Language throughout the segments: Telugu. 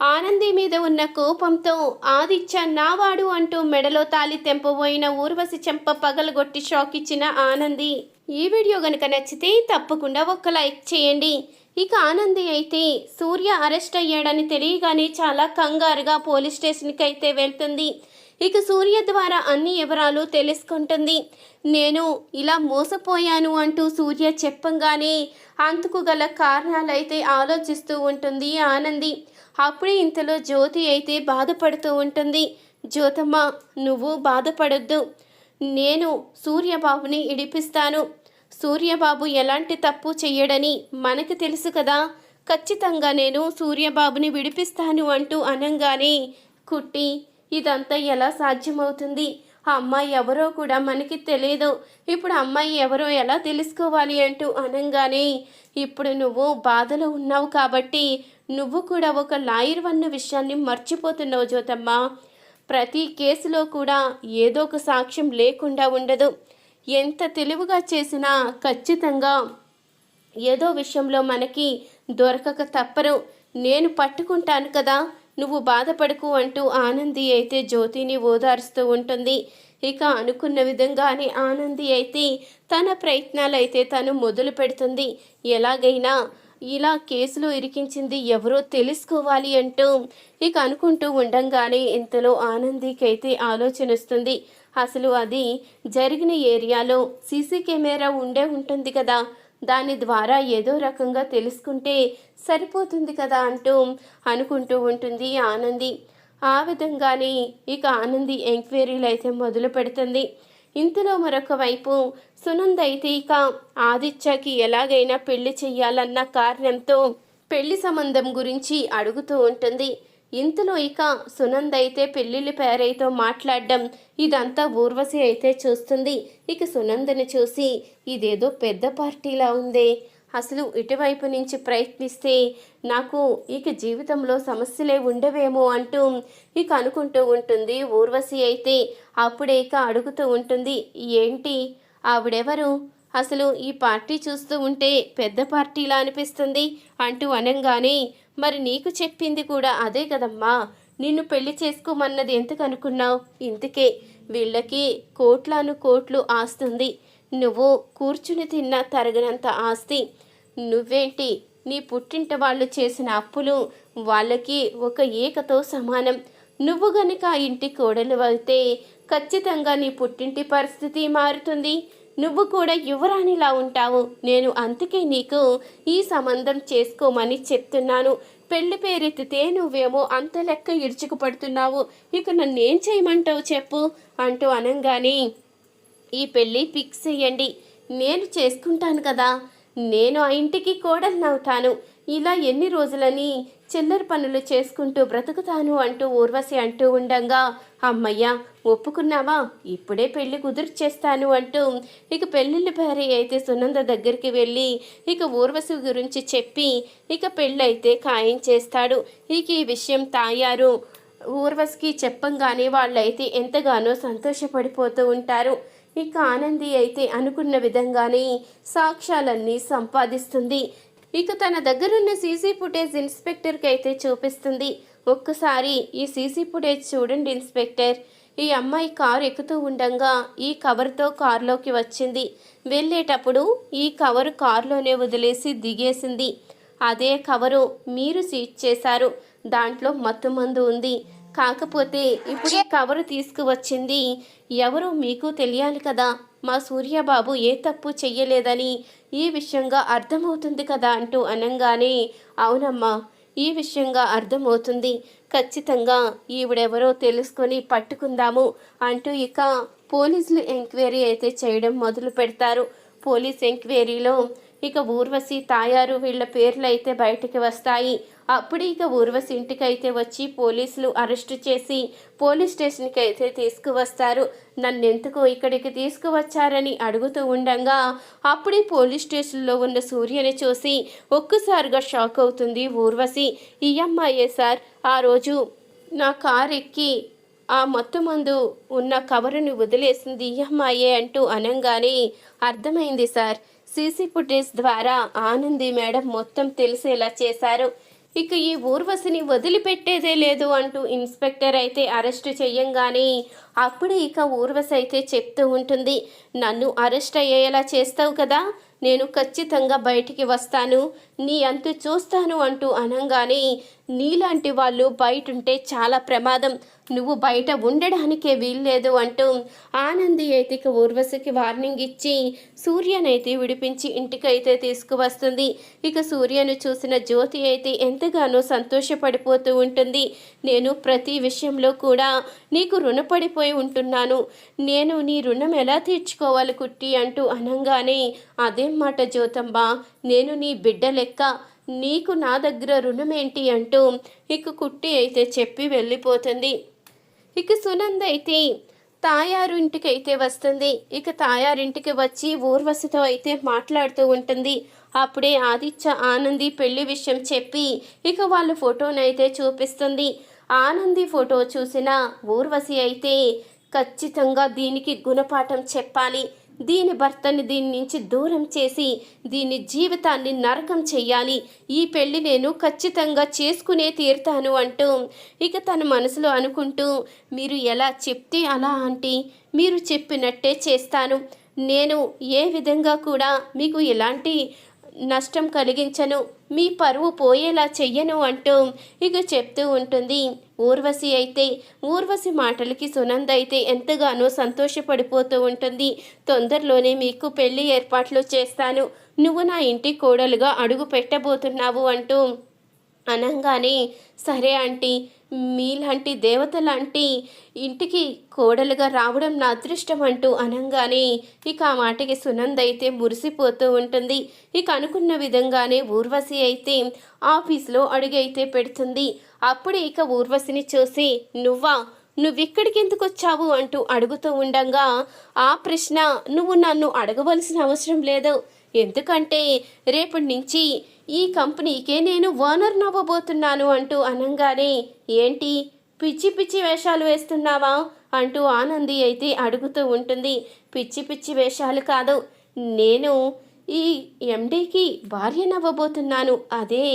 ఆనంది మీద ఉన్న కోపంతో ఆదిత్య నావాడు అంటూ మెడలో తాలి తెంపబోయిన ఊర్వశి చెంప పగలగొట్టి షాక్ ఇచ్చిన ఆనంది. ఈ వీడియో గనుక నచ్చితే తప్పకుండా ఒక లైక్ చేయండి. ఇక ఆనంది అయితే సూర్య అరెస్ట్ అయ్యాడని తెలియగానే చాలా కంగారుగా పోలీస్ స్టేషన్కి అయితే వెళ్తుంది. ఇక సూర్య ద్వారా అన్ని వివరాలు తెలుసుకుంటుంది. నేను ఇలా మోసపోయాను అంటూ సూర్య చెప్పంగానే అందుకు గల కారణాలైతే ఆలోచిస్తూ ఉంటుంది ఆనంది. అప్పుడే ఇంతలో జ్యోతి అయితే బాధపడుతూ ఉంటుంది. జ్యోతమ్మ, నువ్వు బాధపడొద్దు, నేను సూర్యబాబుని ఇడిపిస్తాను. సూర్యబాబు ఎలాంటి తప్పు చెయ్యడని మనకు తెలుసు కదా, ఖచ్చితంగా నేను సూర్యబాబుని విడిపిస్తాను అంటూ అనంగానే, కుట్టి, ఇదంతా ఎలా సాధ్యమవుతుంది? ఆ అమ్మాయి ఎవరో కూడా మనకి తెలియదు. ఇప్పుడు అమ్మాయి ఎవరో ఎలా తెలుసుకోవాలి అంటూ అనంగానే, ఇప్పుడు నువ్వు బాధలో ఉన్నావు కాబట్టి నువ్వు కూడా ఒక లాయర్ అన్న విషయాన్ని మర్చిపోతున్నావు జ్యోతమ్మ. ప్రతి కేసులో కూడా ఏదో ఒక సాక్ష్యం లేకుండా ఉండదు. ఎంత తెలివిగా చేసినా ఖచ్చితంగా ఏదో విషయంలో మనకి దొరకక తప్పరు. నేను పట్టుకుంటాను కదా, నువ్వు బాధపడకు అంటూ ఆనంది అయితే జ్యోతిని ఓదారుస్తూ ఉంటుంది. ఇక అనుకున్న విధంగానే ఆనంది అయితే తన ప్రయత్నాలు అయితే తను మొదలు పెడుతుంది. ఎలాగైనా ఇలా కేసులో ఇరికించింది ఎవరో తెలుసుకోవాలి అంటూ ఇక అనుకుంటూ ఉండంగానే ఇంతలో ఆనందికి అయితే ఆలోచన వస్తుంది. అసలు అది జరిగిన ఏరియాలో సీసీ కెమెరా ఉంటుంది కదా, దాని ద్వారా ఏదో రకంగా తెలుసుకుంటే సరిపోతుంది కదా అంటూ అనుకుంటూ ఉంటుంది ఆనంది. ఆ విధంగానే ఇక ఆనంది ఎంక్వైరీలు అయితే మొదలు పెడుతుంది. ఇంతలో మరొక వైపు సునంద అయితే ఇక ఆదిత్యకి ఎలాగైనా పెళ్లి చెయ్యాలన్న కారణంతో పెళ్లి సంబంధం గురించి అడుగుతూ ఉంటుంది. ఇంతలో ఇక సునంద అయితే పెళ్ళిళ్ళ పేరైతో మాట్లాడడం ఇదంతా ఊర్వశి అయితే చూస్తుంది. ఇక సునందని చూసి, ఇదేదో పెద్ద పార్టీలా ఉందే, అసలు ఇటువైపు నుంచి ప్రయత్నిస్తే నాకు ఇక జీవితంలో సమస్యలే ఉండవేమో అంటూ ఇక అనుకుంటూ ఉంటుంది ఊర్వశి అయితే. అప్పుడే ఇక అడుగుతూ ఉంటుంది, ఏంటి ఆవిడెవరు, అసలు ఈ పార్టీ చూస్తూ ఉంటే పెద్ద పార్టీలా అనిపిస్తుంది అంటూ అనంగానే, మరి నీకు చెప్పింది కూడా అదే కదమ్మా, నిన్ను పెళ్లి చేసుకోమన్నది ఎందుకు అనుకున్నావు? ఇందుకే వీళ్ళకి కోట్లాను కోట్లు ఆస్తుంది, నువ్వు కూర్చుని తిన్న తరగనంత ఆస్తి. నువ్వేంటి, నీ పుట్టింట వాళ్ళు చేసిన అప్పులు వాళ్ళకి ఒక ఏకతో సమానం. నువ్వు గనుక ఆ ఇంటి కోడలు అయితే ఖచ్చితంగా నీ పుట్టింటి పరిస్థితి మారుతుంది, నువ్వు కూడా యువరాణిలా ఉంటావు. నేను అందుకే నీకు ఈ సంబంధం చేసుకోమని చెప్తున్నాను. పెళ్లి పేరెత్తితే నువ్వేమో అంత లెక్క ఇరుచుకుపడుతున్నావు, ఇక నన్నేం చేయమంటావు చెప్పు అంటూ అనంగానే, ఈ పెళ్ళి ఫిక్స్ చేయండి, నేను చేసుకుంటాను కదా, నేను ఆ ఇంటికి కోడలినవుతాను. ఇలా ఎన్ని రోజులని చిల్లర పనులు చేసుకుంటూ బ్రతుకుతాను అంటూ ఊర్వశి అంటూ ఉండంగా, అమ్మయ్య ఒప్పుకున్నావా, ఇప్పుడే పెళ్లి కుదుర్చేస్తాను అంటూ ఇక పెళ్ళిళ్ళ భార్య అయితే సునంద దగ్గరికి వెళ్ళి ఇక ఊర్వశి గురించి చెప్పి ఇక పెళ్ళి అయితే ఖాయం చేస్తాడు. ఇక ఈ విషయం తాయారు ఊర్వశికి చెప్పంగానే వాళ్ళైతే ఎంతగానో సంతోషపడిపోతూ ఉంటారు. ఇక ఆనంది అయితే అనుకున్న విధంగానే సాక్ష్యాలన్నీ సంపాదిస్తుంది. ఇక తన దగ్గరున్న సీసీ ఫుటేజ్ ఇన్స్పెక్టర్కి అయితే చూపిస్తుంది. ఒక్కసారి ఈ సీసీ ఫుటేజ్ చూడండి ఇన్స్పెక్టర్, ఈ అమ్మాయి కారు ఎక్కుతూ ఉండగా ఈ కవర్తో కారులోకి వచ్చింది, వెళ్ళేటప్పుడు ఈ కవరు కారులోనే వదిలేసి దిగేసింది. అదే కవరు మీరు సీజ్ చేశారు, దాంట్లో మత్తుమందు ఉంది. కాకపోతే ఇప్పుడు ఈ కవరు తీసుకువచ్చింది ఎవరో మీకు తెలియాలి కదా, మా సూర్యబాబు ఏ తప్పు చెయ్యలేదని ఈ విషయంగా అర్థమవుతుంది కదా అంటూ అనంగానే, అవునమ్మా, ఈ విషయంగా అర్థమవుతుంది, ఖచ్చితంగా ఈవిడెవరో తెలుసుకొని పట్టుకుందాము అంటూ ఇక పోలీసులు ఎంక్వైరీ అయితే చేయడం మొదలు పెడతారు. పోలీస్ ఎంక్వైరీలో ఇక ఊర్వశి తాయారు వీళ్ళ పేర్లు అయితే బయటికి వస్తాయి. అప్పుడు ఇక ఊర్వశి ఇంటికి అయితే వచ్చి పోలీసులు అరెస్టు చేసి పోలీస్ స్టేషన్కి అయితే తీసుకువస్తారు. నన్నెందుకు ఇక్కడికి తీసుకువచ్చారని అడుగుతూ ఉండగా అప్పుడే పోలీస్ స్టేషన్లో ఉన్న సూర్యని చూసి ఒక్కసారిగా షాక్ అవుతుంది ఊర్వశి. ఈ అమ్మాయే సార్ ఆ రోజు నా కారు ఎక్కి ఆ మందు ఉన్న కవరుని వదిలేసింది ఈ అమ్మాయే అంటూ అనంగానే, అర్థమైంది సార్, సీసీ ఫుటేజ్ ద్వారా ఆనంది మేడం మొత్తం తెలిసేలా చేశారు. ఇక ఈ ఊర్వశిని వదిలిపెట్టేదే లేదు అంటూ ఇన్స్పెక్టర్ అయితే అరెస్ట్ చెయ్యంగానే అప్పుడే ఇక ఊర్వశి అయితే చెప్తూ ఉంటుంది, నన్ను అరెస్ట్ అయ్యేలా చేస్తావు కదా, నేను ఖచ్చితంగా బయటికి వస్తాను, నీ అంతు చూస్తాను అంటూ అనంగానే నీలాంటి వాళ్ళు బయట ఉంటే చాలా ప్రమాదం, నువ్వు బయట ఉండడానికే వీల్లేదు అంటూ ఆనంది అయితే ఇక ఊర్వశికి వార్నింగ్ ఇచ్చి సూర్యనైతే విడిపించి ఇంటికైతే తీసుకువస్తుంది. ఇక సూర్యను చూసిన జ్యోతి అయితే ఎంతగానో సంతోషపడిపోతూ ఉంటుంది. నేను ప్రతి విషయంలో కూడా నీకు రుణపడిపోయి ఉంటున్నాను, నేను నీ రుణం ఎలా తీర్చుకోవాలి కుట్టి అంటూ అనంగానే అదేం మాట జ్యోతమ్మ, నేను నీ బిడ్డ లెక్క, నీకు నా దగ్గర రుణమేంటి అంటూ ఇక కుట్టి అయితే చెప్పి వెళ్ళిపోతుంది. ఇక సునంద అయితే తాయారు ఇంటికి అయితే వస్తుంది. ఇక తాయారింటికి వచ్చి ఊర్వశితో అయితే మాట్లాడుతూ ఉంటుంది. అప్పుడే ఆదిత్య ఆనంది పెళ్లి విషయం చెప్పి ఇక వాళ్ళ ఫోటోనైతే చూపిస్తుంది. ఆనంది ఫోటో చూసిన ఊర్వశి అయితే ఖచ్చితంగా దీనికి గుణపాఠం చెప్పాలి, దీని భర్తని దీని నుంచి దూరం చేసి దీని జీవితాన్ని నరకం చెయ్యాలి, ఈ పెళ్లి నేను ఖచ్చితంగా చేసుకునే తీరుతాను అంటూ ఇక తన మనసులో అనుకుంటూ, మీరు ఎలా చెప్తే అలా ఆంటీ, మీరు చెప్పినట్టే చేస్తాను, నేను ఏ విధంగా కూడా మీకు ఎలాంటి నష్టం కలిగించను, మీ పరువు పోయేలా చెయ్యను అంటూ ఇక చెప్తూ ఉంటుంది. ఊర్వశి మాటలకి సునంద అయితే ఎంతగానో సంతోషపడిపోతూ ఉంటుంది. తొందరలోనే మీకు పెళ్లి ఏర్పాట్లు చేస్తాను, నువ్వు నా ఇంటి కోడలుగా అడుగు పెట్టబోతున్నావు అంటూ అనంగానే సరే ఆంటీ, మీలాంటి దేవత లాంటి ఇంటికి కోడలుగా రావడం నా అదృష్టం అంటూ అనంగానే ఇక ఆ మాటకి సునంద అయితే మురిసిపోతూ ఉంటుంది. ఇక అనుకున్న విధంగానే ఊర్వశి అయితే ఆఫీస్లో అడుగైతే పెడుతుంది. అప్పుడే ఇక ఊర్వశిని చూసి నువ్విక్కడికి ఎందుకు వచ్చావు అంటూ అడుగుతూ ఉండగా, ఆ ప్రశ్న నువ్వు నన్ను అడగవలసిన అవసరం లేదు, ఎందుకంటే రేపటి నుంచి ఈ కంపెనీకే నేను ఓనర్ నవ్వబోతున్నాను అంటూ అనంగానే ఏంటి పిచ్చి పిచ్చి వేషాలు వేస్తున్నావా అంటూ ఆనంది అయితే అడుగుతూ ఉంటుంది. పిచ్చి పిచ్చి వేషాలు కాదు, నేను ఈ ఎండీకి భార్య నవ్వబోతున్నాను, అదే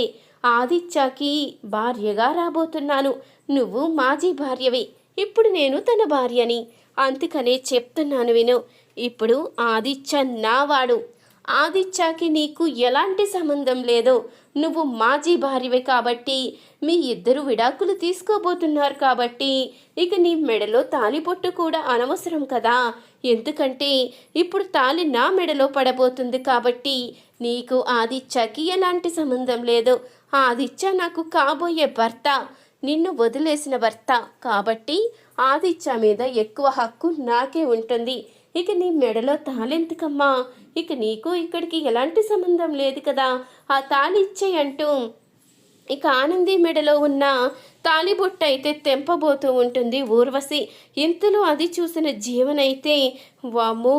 ఆదిత్యకి భార్యగా రాబోతున్నాను, నువ్వు మాజీ భార్యవి, ఇప్పుడు నేను తన భార్యని, అందుకనే చెప్తున్నాను విను, ఇప్పుడు ఆదిత్య నావాడు, ఆదిత్యకి నీకు ఎలాంటి సంబంధం లేదు, నువ్వు మాజీ భార్యవే కాబట్టి మీ ఇద్దరు విడాకులు తీసుకోబోతున్నారు కాబట్టి ఇక నీ మెడలో తాళిబొట్టు కూడా అనవసరం కదా, ఎందుకంటే ఇప్పుడు తాళి నా మెడలో పడబోతుంది కాబట్టి నీకు ఆదిత్యకి ఎలాంటి సంబంధం లేదు, ఆదిత్య నాకు కాబోయే భర్త, నిన్ను వదిలేసిన భర్త కాబట్టి ఆదిత్య మీద ఎక్కువ హక్కు నాకే ఉంటుంది, ఇక నీ మెడలో తాళెందుకమ్మా, ఇక నీకు ఇక్కడికి ఎలాంటి సంబంధం లేదు కదా, ఆ తాళి ఇచ్చేయంటూ ఇక ఆనంది మెడలో ఉన్న తాళిబొట్టు అయితే తెంపబోతూ ఉంటుంది ఊర్వశి. ఇంతలో అది చూసిన జీవనైతే వామ్మో,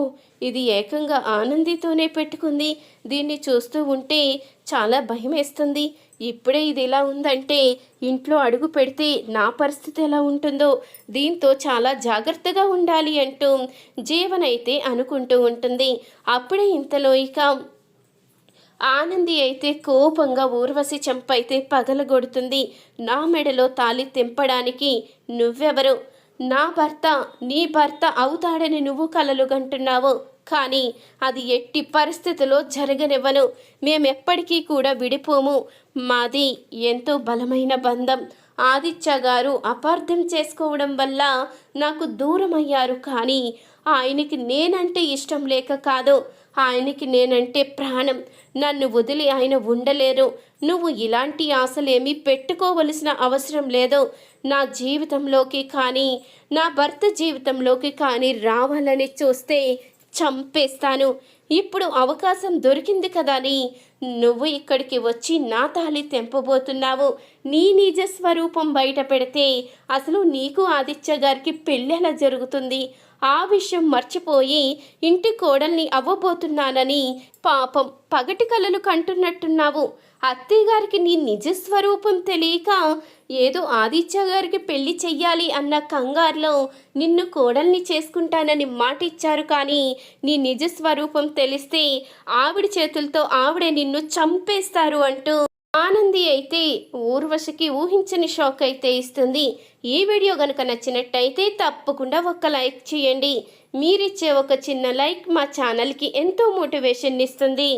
ఇది ఏకంగా ఆనందితోనే పెట్టుకుంది, దీన్ని చూస్తూ ఉంటే చాలా భయం వేస్తుంది, ఇప్పుడే ఇది ఇలా ఉందంటే ఇంట్లో అడుగు పెడితే నా పరిస్థితి ఎలా ఉంటుందో, దీంతో చాలా జాగ్రత్తగా ఉండాలి అంటూ జీవనైతే అనుకుంటూ ఉంటుంది. అప్పుడే ఇంతలో ఇక ఆనంది అయితే కోపంగా ఊర్వశి చెంపైతే పగలగొడుతుంది. నా మెడలో తాళి తెంపడానికి నువ్వెవరు, నా భర్త నీ భర్త అవుతాడని నువ్వు కలలు కంటున్నావు, కానీ అది ఎట్టి పరిస్థితిలో జరగనివ్వను, మేమెప్పటికీ కూడా విడిపోము, మాది ఎంతో బలమైన బంధం, ఆదిత్య గారు అపార్థం చేసుకోవడం వల్ల నాకు దూరం అయ్యారు, కానీ ఆయనకి నేనంటే ఇష్టం లేక కాదు, ఆయనకి నేనంటే ప్రాణం, నన్ను వదిలి ఆయన ఉండలేరు, నువ్వు ఇలాంటి ఆశలేమీ పెట్టుకోవలసిన అవసరం లేదు, నా జీవితంలోకి కానీ నా భర్త జీవితంలోకి కానీ రావాలని చూస్తే చంపేస్తాను, ఇప్పుడు అవకాశం దొరికింది కదా అని నువ్వు ఇక్కడికి వచ్చి నా తాళి తెంపబోతున్నావు, నీ నిజ స్వరూపం బయట పెడితే అసలు నీకు ఆదిత్య గారికి పెళ్ళి ఎలా జరుగుతుంది, ఆ విషయం మర్చిపోయి ఇంటి కోడల్ని అవ్వబోతున్నానని పాపం పగటి కలలు కంటున్నట్టున్నావు, అత్తయ్య గారికి నీ నిజస్వరూపం తెలియక ఏదో ఆదిత్య గారికి పెళ్లి చెయ్యాలి అన్న కంగారులో నిన్ను కోడల్ని చేసుకుంటానని మాటిచ్చారు, కానీ నీ నిజస్వరూపం తెలిస్తే ఆవిడ చేతులతో ఆవిడే నిన్ను చంపేస్తారు అంటూ ఆనంది అయితే ఊర్వశికి ఊహించని షాక్ అయితే ఇస్తుంది. ఈ వీడియో కనుక నచ్చినట్టయితే తప్పకుండా ఒక లైక్ చేయండి. మీరిచ్చే ఒక చిన్న లైక్ మా ఛానల్కి ఎంతో మోటివేషన్ ఇస్తుంది.